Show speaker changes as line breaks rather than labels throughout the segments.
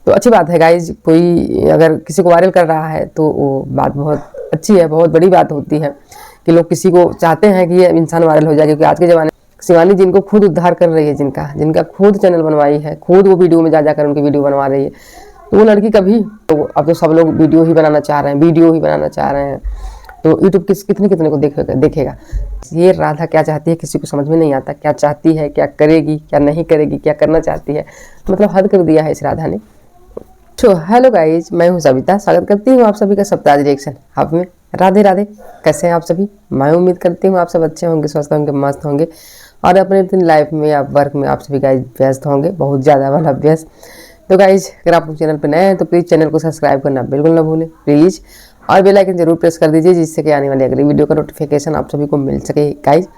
तो अच्छी बात है गाइज, कोई अगर किसी को वायरल कर रहा है तो वो बात बहुत अच्छी है, बहुत बड़ी बात होती है कि लोग किसी को चाहते हैं कि ये इंसान वायरल हो जाए। क्योंकि आज के ज़माने शिवानी जिनको खुद उद्धार कर रही है, जिनका खुद चैनल बनवाई है, खुद वो वीडियो में जा जाकर उनकी वीडियो बनवा रही है, तो वो लड़की कभी तो अब तो सब लोग वीडियो ही बनाना चाह रहे हैं, तो यूट्यूब कितने को देखेगा। ये राधा क्या चाहती है किसी को समझ में नहीं आता, क्या चाहती है, क्या करेगी, क्या नहीं करेगी, क्या करना चाहती है, मतलब हद कर दिया है इस राधा ने। तो हेलो गाइज, मैं हूँ सविता, स्वागत करती हूँ आप सभी का सप्ताह रिएक्शन आप में। राधे राधे, कैसे हैं आप सभी? मैं उम्मीद करती हूँ आप सब अच्छे होंगे, स्वस्थ होंगे, मस्त होंगे और अपने अपनी लाइफ में या वर्क में आप सभी गाइज व्यस्त होंगे, बहुत ज़्यादा वाला व्यस्त। तो गाइज अगर आप लोग चैनल पर नए हैं तो प्लीज़ चैनल को सब्सक्राइब करना बिल्कुल ना भूलें प्लीज़, और बेल आइकन जरूर प्रेस कर दीजिए जिससे कि आने वाली अगली वीडियो का नोटिफिकेशन आप सभी को मिल सके गाइज।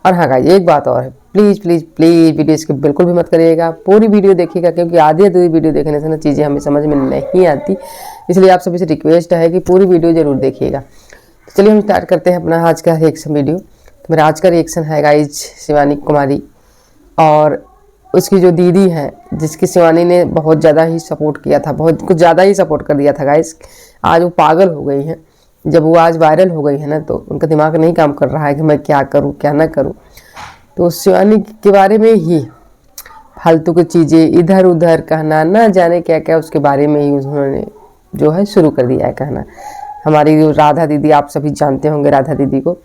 और हाँ गाइज, एक बात और है, प्लीज़ प्लीज़ प्लीज़ वीडियो इसके बिल्कुल भी मत करिएगा, पूरी वीडियो देखिएगा, क्योंकि आधी अधूरी वीडियो देखने से ना चीज़ें हमें समझ में नहीं आती, इसलिए आप सभी से रिक्वेस्ट है कि पूरी वीडियो जरूर देखिएगा। तो चलिए हम स्टार्ट करते हैं अपना आज का रिएक्शन वीडियो। तो मेरा आज का रिएक्शन है गाइज शिवानी कुमारी और उसकी जो दीदी है, जिसकी शिवानी ने बहुत ज़्यादा ही सपोर्ट किया था, बहुत कुछ ज़्यादा ही सपोर्ट कर दिया था गाइज। आज वो पागल हो गई हैं, जब वो आज वायरल हो गई है ना, तो उनका दिमाग नहीं काम कर रहा है कि मैं क्या करूं क्या ना करूं। तो शिवानी के बारे में ही फालतू की चीज़ें इधर उधर कहना, ना जाने क्या क्या उसके बारे में ही उन्होंने जो है शुरू कर दिया है कहना। हमारी जो राधा दीदी, आप सभी जानते होंगे राधा दीदी को,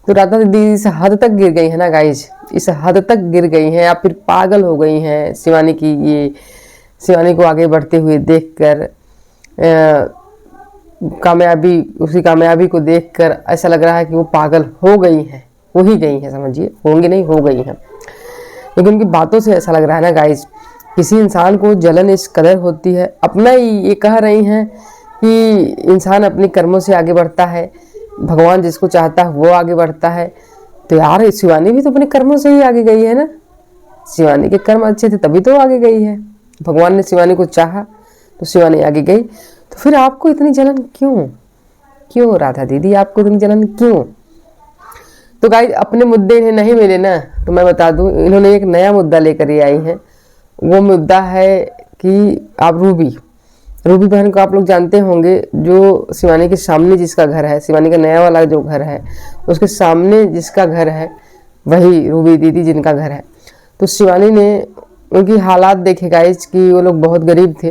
तो राधा दीदी इस हद तक गिर गई है ना गाइज, इस हद तक गिर गई हैं या फिर पागल हो गई हैं शिवानी की। ये शिवानी को आगे बढ़ते हुए देखकर, उसकी कामयाबी को देखकर ऐसा लग रहा है कि वो पागल हो गई हैं, हो ही गई हैं, समझिए, होंगे नहीं, हो गई हैं। लेकिन उनकी बातों से ऐसा लग रहा है ना गाइज, किसी इंसान को जलन इस कदर होती है। अपना ही ये कह रही हैं कि इंसान अपने कर्मों से आगे बढ़ता है, भगवान जिसको चाहता है वो आगे बढ़ता है। तो यार शिवानी भी तो अपने कर्मों से ही आगे गई है ना, शिवानी के कर्म अच्छे थे तभी तो आगे गई है, भगवान ने शिवानी को चाहा तो शिवानी आगे गई। तो फिर आपको इतनी जलन क्यों राधा दीदी, आपको इतनी जलन क्यों? तो गाइस अपने मुद्दे इन्हें नहीं मिले ना, तो मैं बता दूं, इन्होंने एक नया मुद्दा लेकर ये आई हैं। वो मुद्दा है कि आप रूबी बहन को आप लोग जानते होंगे, जो शिवानी के सामने जिसका घर है, शिवानी का नया वाला जो घर है उसके सामने जिसका घर है वही रूबी दीदी जिनका घर है। तो शिवानी ने उनकी हालात देखे गाइस कि वो लोग बहुत गरीब थे,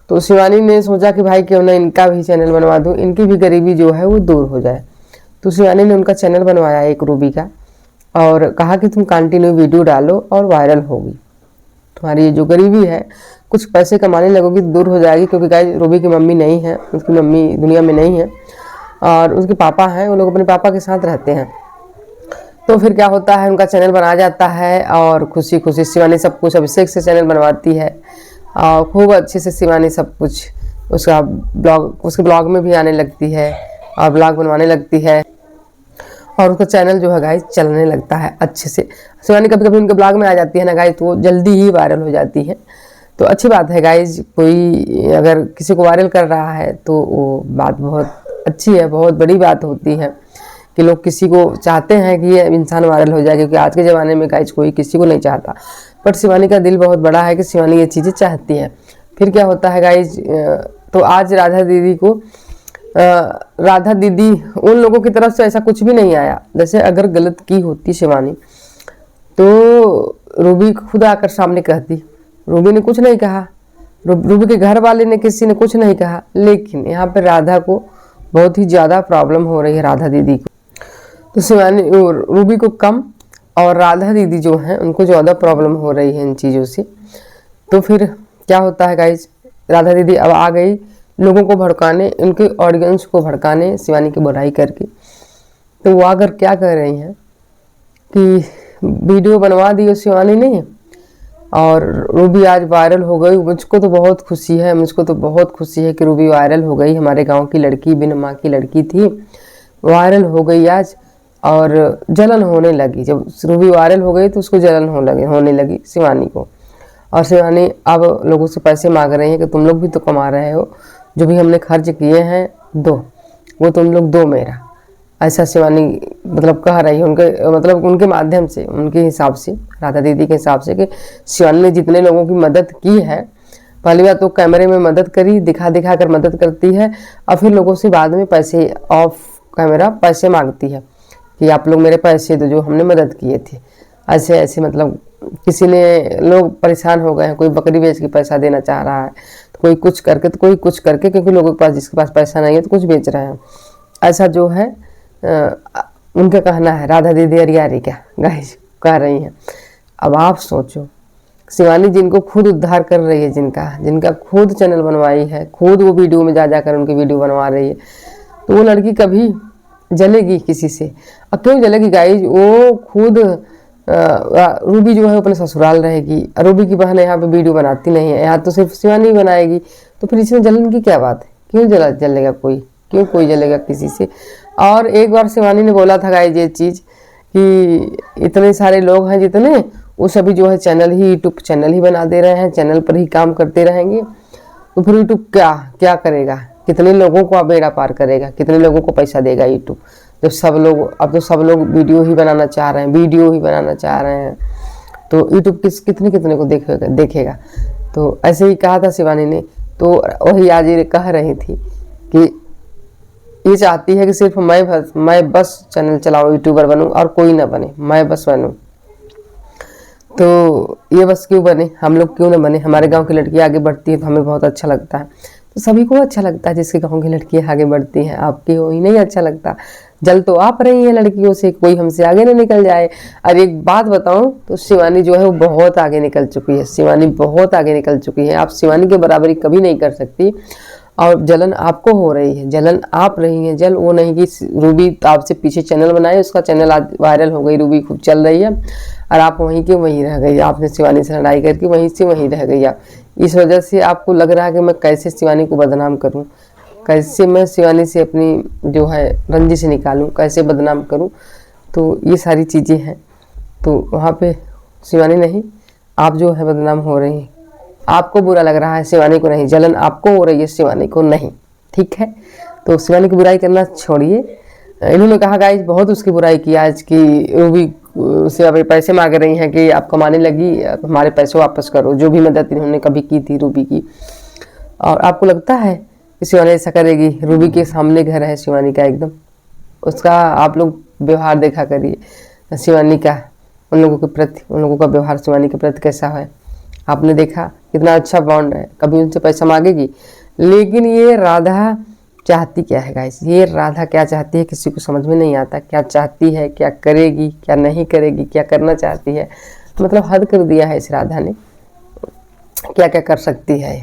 तो शिवानी ने सोचा कि भाई क्यों ना इनका भी चैनल बनवा दूं, इनकी भी गरीबी जो है वो दूर हो जाए। तो शिवानी ने उनका चैनल बनवाया एक रूबी का, और कहा कि तुम कंटिन्यू वीडियो डालो और वायरल होगी, तुम्हारी जो गरीबी है कुछ पैसे कमाने लगोगी तो दूर हो जाएगी। क्योंकि गाइस रूबी की मम्मी नहीं है, उसकी मम्मी दुनिया में नहीं है और उसके पापा हैं, वो लोग अपने पापा के साथ रहते हैं। तो फिर क्या होता है, उनका चैनल बना जाता है और खुशी खुशी शिवानी सब कुछ अभिषेक से चैनल बनवाती है और खूब अच्छे से शिवानी सब कुछ उसके ब्लॉग में भी आने लगती है और ब्लॉग बनवाने लगती है और उसका चैनल जो है गाइस चलने लगता है अच्छे से। शिवानी कभी कभी उनके ब्लॉग में आ जाती है ना गाइस, तो वो जल्दी ही वायरल हो जाती है। तो अच्छी बात है गाइस, कोई अगर किसी को वायरल कर रहा है तो वो बात बहुत अच्छी है, बहुत बड़ी बात होती है कि लोग किसी को चाहते हैं कि ये इंसान वायरल हो जाए। क्योंकि आज के ज़माने में गाइस कोई किसी को नहीं चाहता, बट शिवानी का दिल बहुत बड़ा है कि शिवानी ये चीज़ें चाहती है। फिर क्या होता है गाइस, तो आज राधा दीदी उन लोगों की तरफ से ऐसा कुछ भी नहीं आया। जैसे अगर गलत की होती शिवानी तो रूबी खुद आकर सामने कहती, रूबी ने कुछ नहीं कहा, रूबी के घर वाले ने किसी ने कुछ नहीं कहा। लेकिन यहाँ पर राधा को बहुत ही ज़्यादा प्रॉब्लम हो रही है, राधा दीदी को। तो शिवानी रूबी को कम और राधा दीदी जो हैं उनको ज़्यादा प्रॉब्लम हो रही है इन चीज़ों से। तो फिर क्या होता है गाइज, राधा दीदी अब आ गई लोगों को भड़काने, उनके ऑडियंस को भड़काने शिवानी की बुराई करके। तो वो आकर क्या कर रही हैं कि वीडियो बनवा दी शिवानी ने और रूबी आज वायरल हो गई। मुझको तो बहुत खुशी है कि रूबी वायरल हो गई। हमारे गांव की लड़की, बिन माँ की लड़की थी, वायरल हो गई आज और जलन होने लगी। जब रूबी वायरल हो गई तो उसको जलन होने लगी शिवानी को। और शिवानी अब लोगों से पैसे मांग रही है कि तुम लोग भी तो कमा रहे हो, जो भी हमने खर्च किए हैं दो, वो तुम लोग दो मेरा। ऐसा शिवानी मतलब कह रही है उनके माध्यम से, उनके हिसाब से, राधा दीदी के हिसाब से, कि शिवानी ने जितने लोगों की मदद की है पहली बात तो कैमरे में मदद करी, दिखा दिखा कर मदद करती है, और फिर लोगों से बाद में पैसे ऑफ कैमरा पैसे मांगती है कि आप लोग मेरे पैसे दो जो हमने मदद किए थे। ऐसे ऐसे मतलब किसी ने, लोग परेशान हो गए हैं, कोई बकरी बेच के पैसा देना चाह रहा है, तो कोई कुछ करके, तो कोई कुछ करके, क्योंकि लोगों के पास, जिसके पास पैसा नहीं है तो कुछ बेच रहे हैं। ऐसा जो है उनका कहना है, राधा दीदी अरियारी क्या गाइस कह रही हैं। अब आप सोचो, शिवानी जिनको खुद उद्धार कर रही है, जिनका खुद चैनल बनवाई है, खुद वो वीडियो में जा जाकर उनकी वीडियो बनवा रही है, तो वो लड़की कभी जलेगी किसी से? और क्यों जलेगी गाइस? वो खुद रूबी जो है अपने ससुराल रहेगी, रूबी की बहन यहाँ पे वीडियो बनाती नहीं है, यहाँ तो सिर्फ शिवानी बनाएगी, तो फिर इसमें जलन की क्या बात है? क्यों जलेगा कोई? क्यों कोई जलेगा किसी से? और एक बार शिवानी ने बोला था गाइस ये चीज़ कि इतने सारे लोग हैं जितने, वो सभी जो है चैनल ही, यूट्यूब चैनल ही बना दे रहे हैं, चैनल पर ही काम करते रहेंगे, तो फिर यूट्यूब क्या करेगा? कितने लोगों को बेड़ा पार करेगा? कितने लोगों को पैसा देगा यूट्यूब? जब सब लोग, अब तो सब लोग वीडियो ही बनाना चाह रहे हैं, तो यूट्यूब कितने को देखेगा। तो ऐसे ही कहा था शिवानी ने, तो वही आज ये कह रही थी कि ये चाहती है कि सिर्फ मैं बस चैनल चलाऊं, यूट्यूबर बनूं और कोई ना बने, मैं बस बनूं। तो ये बस क्यों बने? हम लोग क्यों ना बने? हमारे गांव की लड़की आगे बढ़ती है तो हमें बहुत अच्छा लगता है, तो सभी को अच्छा लगता है जिसके गांव की लड़कियां आगे बढ़ती हैं। आपकी हो ही नहीं अच्छा लगता? जल तो आप रही हैं लड़कियों से, कोई हमसे आगे ना निकल जाए। और एक बात बताऊं तो शिवानी जो है वो बहुत आगे निकल चुकी है, शिवानी बहुत आगे निकल चुकी है। आप शिवानी के बराबरी कभी नहीं कर सकती, और जलन आपको हो रही है, जलन आप रही हैं। जल वो नहीं कि रूबी आपसे पीछे चैनल बनाए, उसका चैनल आज वायरल हो गई, रूबी खूब चल रही है, और आप वहीं के वहीं रह गई। आपने शिवानी से लड़ाई करके वहीं से वहीं रह गई आप। इस वजह से आपको लग रहा है कि मैं कैसे शिवानी को बदनाम करूं, कैसे मैं शिवानी से अपनी जो है रंजिश निकालूं, कैसे बदनाम करूं। तो ये सारी चीज़ें हैं। तो वहाँ पे शिवानी नहीं, आप जो है बदनाम हो रही हैं। आपको बुरा लग रहा है, शिवानी को नहीं। जलन आपको हो रही है, शिवानी को नहीं, ठीक है? तो शिवानी की बुराई करना छोड़िए। इन्होंने कहा गाइस बहुत उसकी बुराई की आज की, रूबी से अभी पैसे मांग रही हैं कि आप कमाने लगी, हमारे पैसे वापस करो, जो भी मदद इन्होंने कभी की थी रूबी की। और आपको लगता है कि शिवानी ऐसा करेगी? रूबी के सामने घर है शिवानी का, एकदम उसका आप लोग व्यवहार देखा करिए शिवानी का, उन लोगों के प्रति, उन लोगों का व्यवहार शिवानी के प्रति कैसा है, आपने देखा? कितना अच्छा बॉन्ड है, कभी उनसे पैसा मांगेगी? लेकिन ये राधा चाहती क्या है गाइस? ये राधा क्या चाहती है किसी को समझ में नहीं आता। क्या चाहती है, क्या करेगी, क्या नहीं करेगी, क्या करना चाहती है, मतलब हद कर दिया है इस राधा ने, क्या क्या कर सकती है।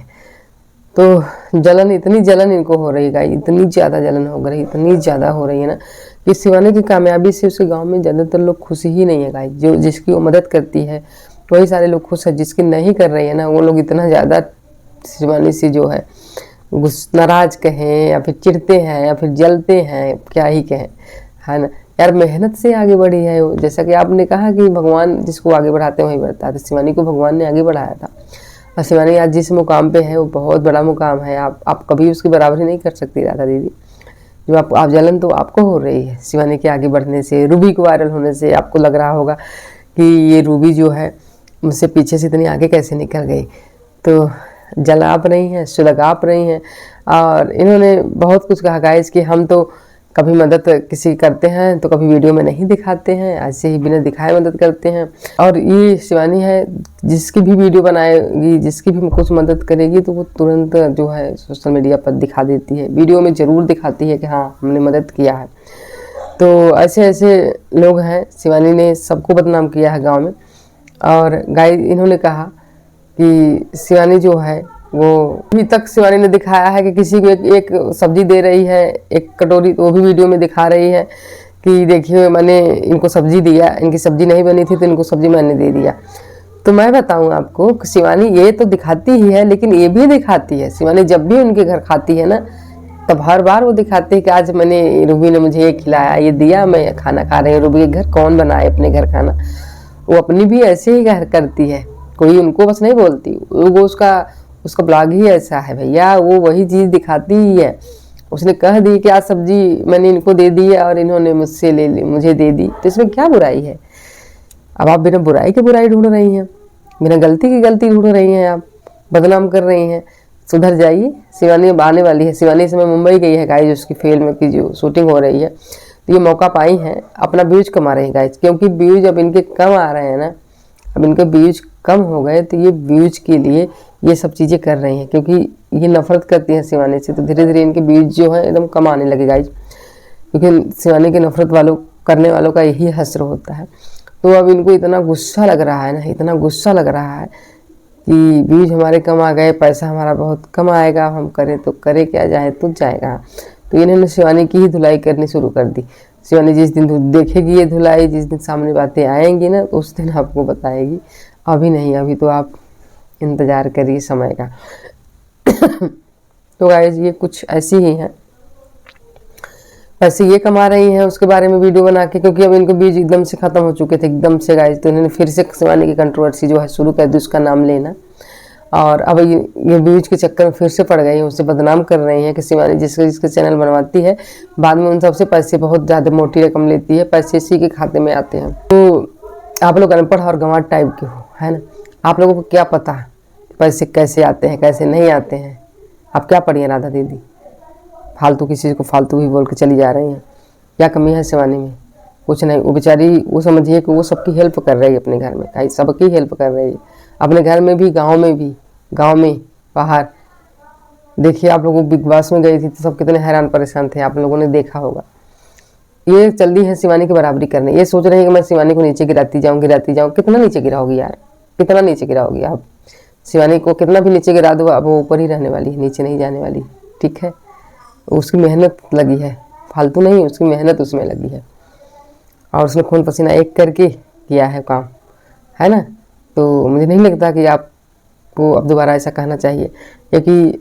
तो जलन, इतनी जलन इनको हो रही है, इतनी ज़्यादा जलन हो रही, इतनी ज़्यादा हो रही है ना कि शिवानी की कामयाबी से उसके गांव में ज़्यादातर लोग खुश ही नहीं है गाइस। जो जिसकी वो मदद करती है वही सारे लोग खुश है, जिसकी नहीं कर रही है ना वो लोग इतना ज़्यादा शिवानी से जो है नाराज कहें या फिर चिढ़ते हैं या फिर जलते हैं, क्या ही कहें, है ना यार। मेहनत से आगे बढ़ी है वो, जैसा कि आपने कहा कि भगवान जिसको आगे बढ़ाते हैं वही बढ़ता है, तो शिवानी को भगवान ने आगे बढ़ाया था। और शिवानी आज जिस मुकाम पे है वो बहुत बड़ा मुकाम है। आप कभी उसकी बराबरी नहीं कर सकती राधा दीदी। जो आप जलन तो आपको हो रही है शिवानी के आगे बढ़ने से, रूबी को वायरल होने से। आपको लग रहा होगा कि ये रूबी जो है मुझसे पीछे से इतनी आगे कैसे निकल गई, तो जल आप रही हैं, सुलग आप रही हैं। और इन्होंने बहुत कुछ कहा गाइस कि हम तो कभी मदद किसी करते हैं तो कभी वीडियो में नहीं दिखाते हैं, ऐसे ही बिना दिखाए मदद करते हैं। और ये शिवानी है, जिसकी भी वीडियो बनाएगी, जिसकी भी कुछ मदद करेगी तो वो तुरंत जो है सोशल मीडिया पर दिखा देती है, वीडियो में ज़रूर दिखाती है कि हाँ हमने मदद किया है। तो ऐसे ऐसे लोग हैं, शिवानी ने सबको बदनाम किया है गाँव में। और गाइस इन्होंने कहा कि शिवानी जो है वो अभी तक शिवानी ने दिखाया है कि किसी को एक सब्जी दे रही है, एक कटोरी, वो भी वीडियो में दिखा रही है कि देखिए मैंने इनको सब्जी दिया, इनकी सब्जी नहीं बनी थी तो इनको सब्जी मैंने दे दिया। तो मैं बताऊं आपको कि शिवानी ये तो दिखाती ही है, लेकिन ये भी दिखाती है शिवानी जब भी उनके घर खाती है ना, तब हर बार वो दिखाती है कि आज मैंने, रूबी ने मुझे ये खिलाया, ये दिया, मैं खाना खा रही हूँ। रूबी के घर कौन बनाए अपने घर खाना? वो अपनी भी ऐसे ही घर करती है, कोई उनको बस नहीं बोलती, वो उसका ब्लॉग ही ऐसा है भैया, वो वही चीज़ दिखाती ही है। उसने कह दी कि आज सब्जी मैंने इनको दे दी है और इन्होंने मुझसे ले ली, मुझे दे दी, तो इसमें क्या बुराई है? अब आप बिना बुराई के बुराई ढूंढ रही हैं, बिना गलती की गलती ढूंढ रही हैं आप। बदनाम कर रही हैं। सुधर जाइए, शिवानी अब आने वाली है। शिवानी इस समय मुंबई गई है गाइज, उसकी फिल्म की जो शूटिंग हो रही है, तो ये मौका पाई हैं, अपना व्यूज कमा रहे हैं गाइज, क्योंकि व्यूज अब इनके कम आ रहे हैं ना, अब इनके व्यूज कम हो गए, तो ये व्यूज के लिए ये सब चीज़ें कर रही हैं, क्योंकि ये नफरत करती हैं शिवानी से, तो धीरे धीरे इनके व्यूज जो है एकदम कम आने लगे गाइज, क्योंकि शिवानी के नफरत वालों करने वालों का यही हश्र होता है। तो अब इनको इतना गुस्सा लग रहा है ना, इतना गुस्सा लग रहा है कि व्यूज हमारे कम आ गए, पैसा हमारा बहुत कम आएगा, हम करें तो करे क्या, जाए तो जाएगा। तो इन्होंने शिवानी की ही धुलाई करनी शुरू कर दी। शिवानी जिस दिन देखेगी ये धुलाई, जिस दिन सामने बातें आएंगी ना, तो उस दिन आपको बताएगी। अभी नहीं, अभी तो आप इंतज़ार करिए समय का। तो गाइस ये कुछ ऐसी ही हैं, पैसे ये कमा रही हैं उसके बारे में वीडियो बना के, क्योंकि अब इनको बीज एकदम से ख़त्म हो चुके थे, एकदम से गाइस। तो इन्होंने फिर से शिवानी की कंट्रोवर्सी जो है शुरू कर दी, उसका नाम लेना, और अब ये व्यूज के चक्कर में फिर से पड़ गई हैं, उससे बदनाम कर रही हैं कि शिवानी जिसके चैनल बनवाती है, बाद में उन सबसे पैसे बहुत ज़्यादा मोटी रकम लेती है, पैसे इसी के खाते में आते हैं। तो आप लोग अनपढ़ और गंवार टाइप के हो, है ना, आप लोगों को क्या पता पैसे कैसे आते हैं कैसे नहीं आते हैं। आप क्या पढ़ी हैं राधा दीदी, फालतू किसी को फालतू ही बोल के चली जा रही हैं। क्या कमी है शिवानी में? कुछ नहीं। वो बेचारी, वो समझिए कि वो सबकी हेल्प कर रही है अपने घर में, भाई सबकी हेल्प कर रही है, अपने घर में भी, गांव में भी, गांव में बाहर। देखिए आप लोगों बिग बॉस में गई थी तो सब कितने हैरान परेशान थे, आप लोगों ने देखा होगा। ये चल रही है शिवानी की बराबरी करने, ये सोच रही है कि मैं शिवानी को नीचे गिराती जाऊँ गिराती जाऊँ। कितना नीचे गिराओगी यार, कितना नीचे गिराओगी आप? शिवानी को कितना भी नीचे गिरा दो, अब वो ऊपर ही रहने वाली है, नीचे नहीं जाने वाली, ठीक है। उसकी मेहनत लगी है, फालतू नहीं, उसकी मेहनत उसमें लगी है, और उसने खून पसीना एक करके किया है काम, है ना। तो मुझे नहीं लगता कि आपको अब दोबारा ऐसा कहना चाहिए, क्योंकि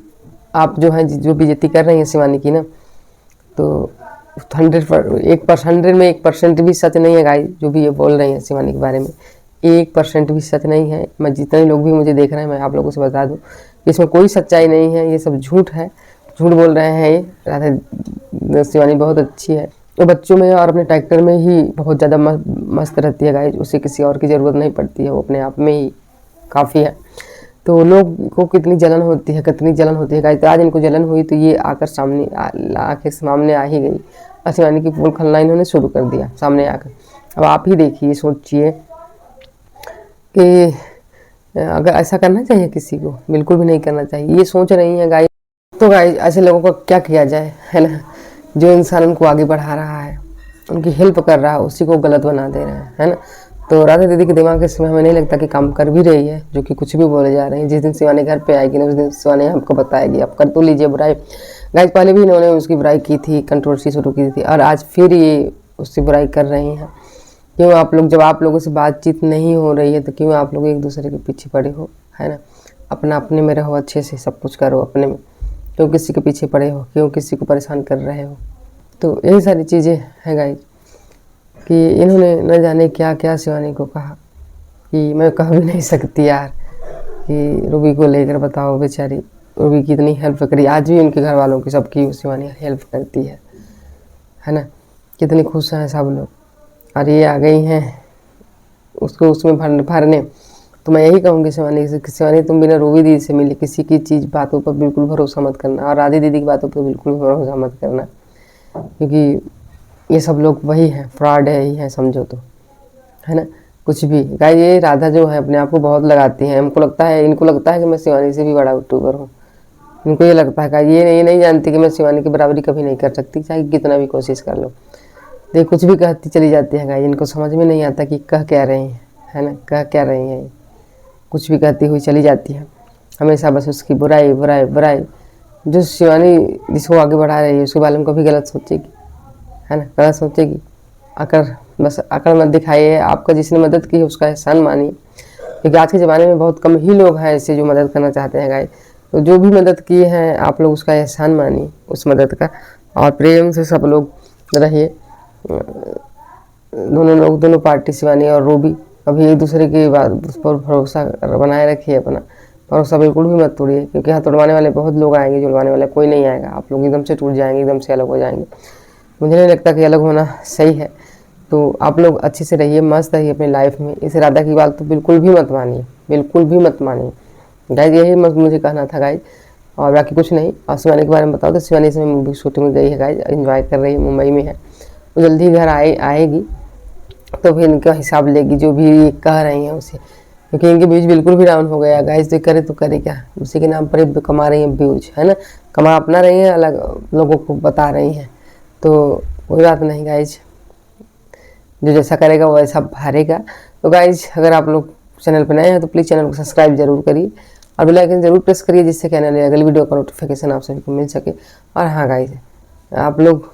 आप जो हैं जो बेइज्जती कर रही हैं शिवानी की ना, तो 100 में 1% भी सच नहीं है गाइस, जो भी ये बोल रही हैं शिवानी के बारे में, 1% भी सच नहीं है। मैं जितने लोग भी मुझे देख रहे हैं, मैं आप लोगों से बता दूं कि इसमें कोई सच्चाई नहीं है, ये सब झूठ है, झूठ बोल रहे हैं ये। राधा शिवानी बहुत अच्छी है, वो बच्चों में और अपने ट्रैक्टर में ही बहुत ज़्यादा मस्त रहती है गाइस, उसे किसी और की ज़रूरत नहीं पड़ती है, वो अपने आप में ही काफ़ी है। तो लोग को कितनी जलन होती है, कितनी जलन होती है गाइस। तो आज इनको जलन हुई तो ये आकर सामने आ ही गई, और शिवानी की फुल खलना इन्होंने शुरू कर दिया सामने आकर। अब आप ही देखिए, सोचिए कि अगर ऐसा करना चाहिए किसी को, बिल्कुल भी नहीं करना चाहिए, ये सोच रही है गाइस। तो गाइस ऐसे लोगों को क्या किया जाए, है ना, जो इंसान उनको आगे बढ़ा रहा है, उनकी हेल्प कर रहा है, उसी को गलत बना दे रहे हैं, है ना। तो राधा दीदी के दिमाग इस समय हमें नहीं लगता कि काम कर भी रही है, जो कि कुछ भी बोले जा रहे हैं। जिस दिन शिवानी घर पे आएगी ना, उस दिन शिवानी हमको बताएगी, आप कर तो लीजिए बुराई। गाइस पहले भी इन्होंने उसकी बुराई की थी, कंट्रोवर्सी शुरू की थी, और आज फिर ये उसकी बुराई कर रही हैं। क्यों आप लोग, जब आप लोगों से बातचीत नहीं हो रही है तो क्यों आप लोग एक दूसरे के पीछे पड़े हो, है ना। अपना अपने में रहो, अच्छे से सब कुछ करो अपने में, क्यों किसी के पीछे पड़े हो, क्यों किसी को परेशान कर रहे हो। तो यही सारी चीज़ें हैं गाइस, कि इन्होंने न जाने क्या क्या शिवानी को कहा, कि मैं कह भी नहीं सकती यार, कि रूबी को लेकर बताओ, बेचारी रूबी की इतनी हेल्प करी, आज भी उनके घर वालों की सबकी शिवानी हेल्प करती है ना। कितनी खुश हैं सब लोग, और ये आ गई हैं उसको उसमें भरने। तो मैं यही कहूँगी शिवानी से कि शिवानी तुम बिना रूबी दीदी से मिले किसी की चीज़ बातों पर बिल्कुल भरोसा मत करना, और राधी दीदी की बातों पर बिल्कुल भरोसा मत करना, क्योंकि ये सब लोग वही हैं, फ्रॉड है ही है, समझो तो, है ना। कुछ भी गाइस, ये राधा जो है अपने आप को बहुत लगाती हैं, हमको लगता है, इनको लगता है कि मैं शिवानी से भी बड़ा यूट्यूबर हूँ। इनको ये लगता है, ये नहीं जानती कि मैं शिवानी की बराबरी कभी नहीं कर सकती, चाहे कितना भी कोशिश कर लो। तो कुछ भी कहती चली जाती है गाइस, इनको समझ में नहीं आता कि कह क्या रही हैं, है ना, कह क्या रही हैं। कुछ भी कहती हुई चली जाती है, हमेशा बस उसकी बुराई बुराई बुराई। जो शिवानी जिसको आगे बढ़ा रही है उसके बारे में कभी गलत सोचेगी, है ना, गलत सोचेगी। बस अकड़ मत दिखाइए, आपका जिसने मदद की है उसका एहसान मानिए, क्योंकि आज के ज़माने में बहुत कम ही लोग हैं ऐसे जो मदद करना चाहते हैं गाइस। तो जो भी मदद किए हैं आप लोग उसका एहसान मानिए, उस मदद का, और प्रेम से सब लोग रहिए। दोनों पार्टी शिवानी और रूबी अभी एक दूसरे की बात उस पर भरोसा बनाए रखिए, अपना भरोसा बिल्कुल भी मत तोड़िए, क्योंकि यहाँ तोड़वाने वाले बहुत लोग आएंगे, जुड़वाने वाले कोई नहीं आएगा। आप लोग एकदम से टूट जाएंगे, एकदम से अलग हो जाएंगे। मुझे नहीं लगता कि अलग होना सही है। तो आप लोग अच्छे से रहिए, मस्त रहिए अपनी लाइफ में। इस राधा की बात तो बिल्कुल भी मत मानिए, बिल्कुल भी मत मानिए, गाइज यही मुझे कहना था गाइज, और बाकी कुछ नहीं। और शिवानी के बारे में बताओ तो शिवानी इसमें मूवी शूटिंग में गई है गाइज, एंजॉय कर रही है, मुंबई में है। वो जल्दी घर आएगी तो फिर इनका हिसाब लेगी जो भी कह रही हैं उसे, क्योंकि इनके व्यूज बिल्कुल भी डाउन हो गया गाइज। तो करे क्या, उसी के नाम पर ही कमा रही हैं व्यूज, है ना। कमा अपना रही हैं, अलग लोगों को बता रही हैं, तो कोई बात नहीं गाइज, जो जैसा करेगा वो ऐसा भरेगा। तो गाइज अगर आप लोग चैनल पर नए हैं तो प्लीज़ चैनल को सब्सक्राइब जरूर करिए और बेल आइकन जरूर प्रेस करिए, जिससे कि आने वाली अगली वीडियो का नोटिफिकेशन आप सभी को मिल सके। और हाँ गाइज, आप लोग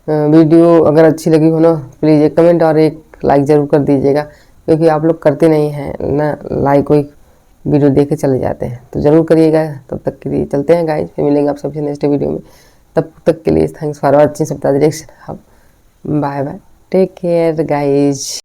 वीडियो अगर अच्छी लगी हो ना, प्लीज़ एक कमेंट और एक लाइक ज़रूर कर दीजिएगा, क्योंकि आप लोग करते नहीं हैं ना लाइक, कोई वीडियो देख के चले जाते हैं, तो ज़रूर करिएगा। तब तक के लिए चलते हैं गाइज, फिर मिलेंगे आप सबसे नेक्स्ट वीडियो में। तब तक के लिए थैंक्स फॉर वॉचिंग, सब direction. Bye bye, take care guys.